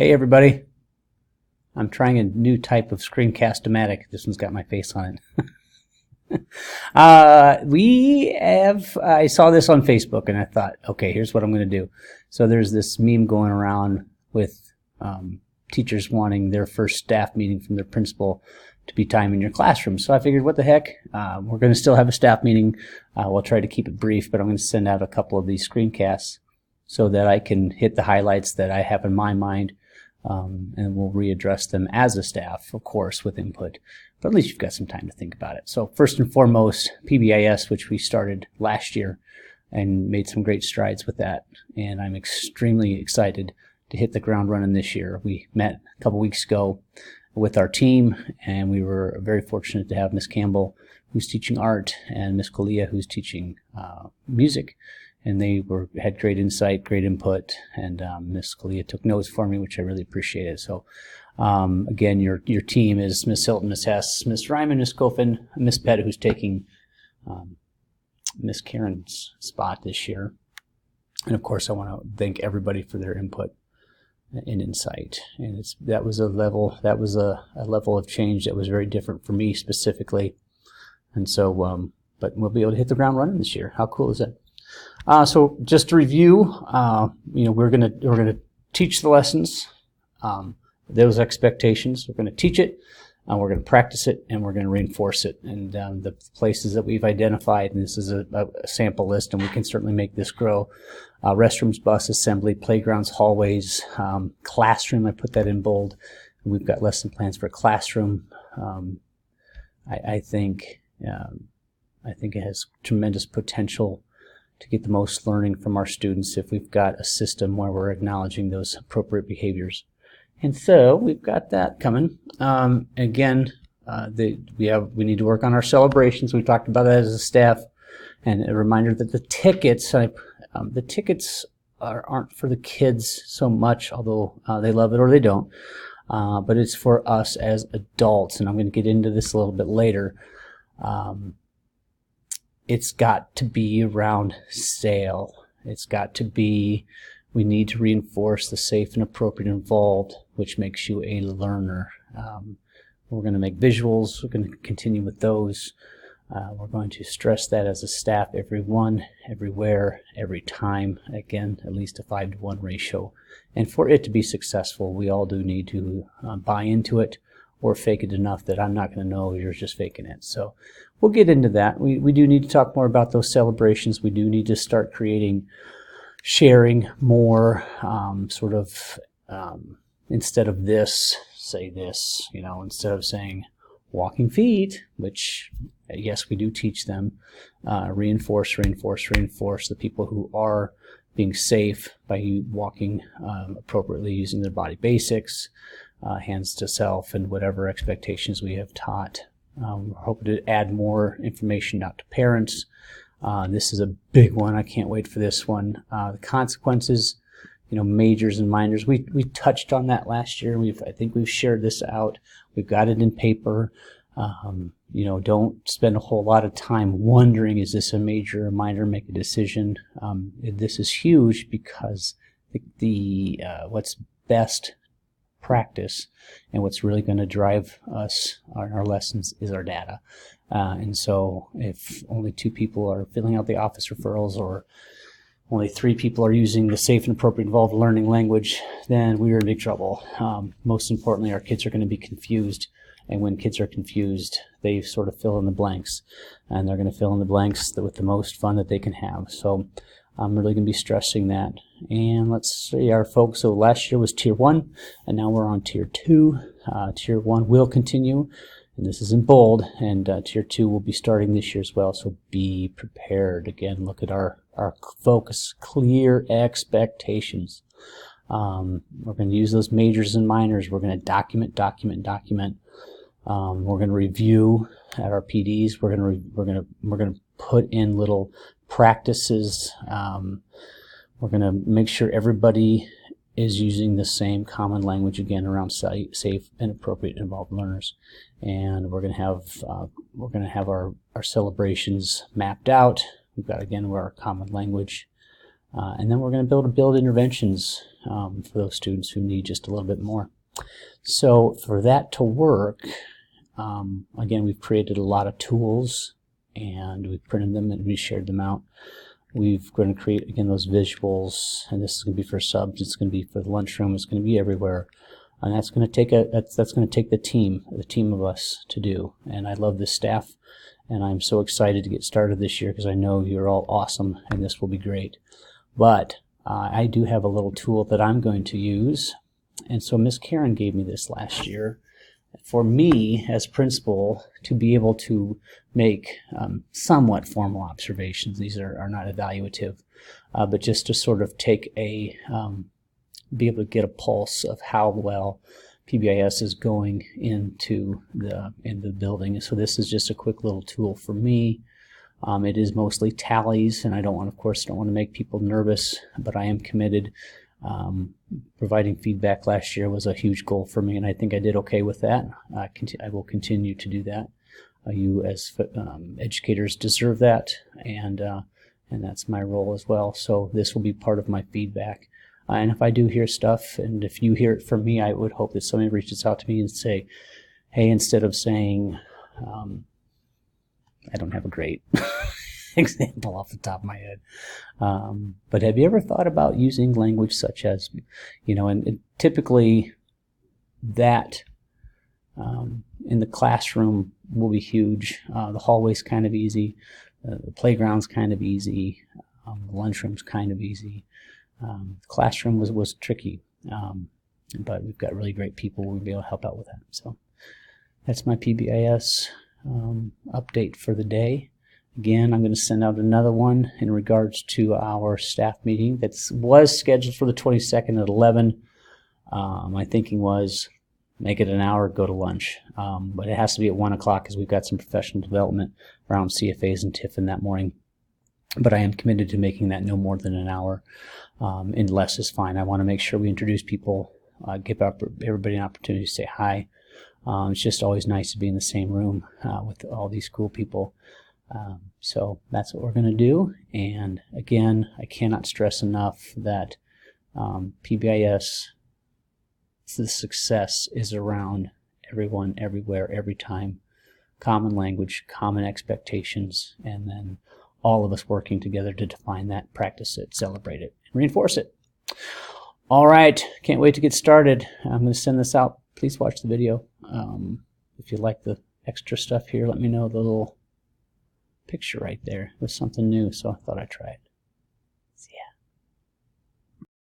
Hey everybody, I'm trying a new type of screencast-o-matic. This one's got my face on it. I saw this on Facebook and I thought, okay, here's what I'm going to do. So there's this meme going around with teachers wanting their first staff meeting from their principal to be time in your classroom. So I figured, what the heck, we're going to still have a staff meeting. We'll try to keep it brief, but I'm going to send out a couple of these screencasts so that I can hit the highlights that I have in my mind. And we'll readdress them as a staff, of course, with input, but at least you've got some time to think about it. So first and foremost, PBIS, which we started last year and made some great strides with that, and I'm extremely excited to hit the ground running this year. We met a couple weeks ago with our team, and we were very fortunate to have Miss Campbell, who's teaching art, and Miss Kalia, who's teaching music. And they had great insight, great input, and Miss Kalia took notes for me, which I really appreciated. So, again, your team is Miss Hilton, Miss Hess, Miss Ryman, Miss Coffin, Miss Pett, who's taking Miss Karen's spot this year. And of course, I want to thank everybody for their input and insight. And that was a level of change that was very different for me specifically. And so, but we'll be able to hit the ground running this year. How cool is that? So just to review, we're gonna teach the lessons, those expectations. We're gonna teach it, we're gonna practice it, and we're gonna reinforce it. And the places that we've identified, and this is a sample list, and we can certainly make this grow: restrooms, bus assembly, playgrounds, hallways, classroom. I put that in bold. We've got lesson plans for classroom. I think it has tremendous potential to get the most learning from our students if we've got a system where we're acknowledging those appropriate behaviors. And so we've got that coming. Again, we need to work on our celebrations. We talked about that as a staff, and a reminder that the tickets aren't for the kids so much, although they love it or they don't, but it's for us as adults, and I'm going to get into this a little bit later. It's got to be around sale. It's got to be, we need to reinforce the safe and appropriate involved, which makes you a learner. We're going to make visuals. We're going to continue with those. We're going to stress that as a staff, everyone, everywhere, every time. Again, at least a 5-to-1 ratio. And for it to be successful, we all do need to buy into it, or fake it enough that I'm not going to know you're just faking it. So we'll get into that. We do need to talk more about those celebrations. We do need to start sharing more, instead of this, say this, instead of saying walking feet, which yes, we do teach them, reinforce the people who are being safe by walking appropriately, using their body basics, hands to self, and whatever expectations we have taught. We're hoping to add more information out to parents. This is a big one. I can't wait for this one. The consequences, majors and minors. We touched on that last year. I think we've shared this out. We've got it in paper. Don't spend a whole lot of time wondering, is this a major or minor? Make a decision. This is huge because what's best practice and what's really going to drive us our lessons is our data. And so if only 2 people are filling out the office referrals, or only 3 people are using the safe and appropriate involved learning language, then we're in big trouble. Most importantly, our kids are going to be confused. And when kids are confused, they sort of fill in the blanks. And they're going to fill in the blanks with the most fun that they can have. So I'm really going to be stressing that. And let's see our folks. So last year was Tier 1, and now we're on Tier 2. Tier 1 will continue, and this is in bold, and Tier 2 will be starting this year as well, so be prepared. Again, look at our focus, clear expectations. We're going to use those majors and minors. We're going to document. We're going to review at our PDs. We're going to put in little practices. We're going to make sure everybody is using the same common language again around safe and appropriate involved learners. And we're going to have our celebrations mapped out. We've got, again, our common language And then we're going to build interventions for those students who need just a little bit more. So for that to work, again, we've created a lot of tools, and we've printed them and we shared them out. We're going to create, again, those visuals, and this is going to be for subs, it's going to be for the lunchroom, it's going to be everywhere. And that's going to take that's going to take the team of us to do. And I love this staff, and I'm so excited to get started this year because I know you're all awesome and this will be great. But I do have a little tool that I'm going to use, and so Miss Karen gave me this last year for me as principal to be able to make somewhat formal observations. These are not evaluative, but just to sort of take a be able to get a pulse of how well PBIS is going into the building. So this is just a quick little tool for me. It is mostly tallies, and I don't want to make people nervous, but I am committed. Providing feedback last year was a huge goal for me, and I think I did okay with that. I will continue to do that. You as educators deserve that, and that's my role as well. So this will be part of my feedback. And if I do hear stuff, and if you hear it from me, I would hope that somebody reaches out to me and say, hey, instead of saying, I don't have a great example off the top of my head, but have you ever thought about using language such as, and typically that in the classroom will be huge. The hallway's kind of easy, the playground's kind of easy, the lunchroom's kind of easy. The classroom was tricky, but we've got really great people who will be able to help out with that. So that's my PBIS update for the day. Again, I'm going to send out another one in regards to our staff meeting that was scheduled for the 22nd at 11. My thinking was make it an hour, go to lunch, but it has to be at 1 o'clock because we've got some professional development around CFAs and TIFIN that morning. But I am committed to making that no more than an hour, and less is fine. I want to make sure we introduce people, give everybody an opportunity to say hi. It's just always nice to be in the same room with all these cool people. So that's what we're going to do. And again, I cannot stress enough that PBIS, the success is around everyone, everywhere, every time. Common language, common expectations, and then all of us working together to define that, practice it, celebrate it, and reinforce it. All right, can't wait to get started. I'm going to send this out. Please watch the video. If you like the extra stuff here, let me know. The little picture right there was something new, so I thought I'd try it.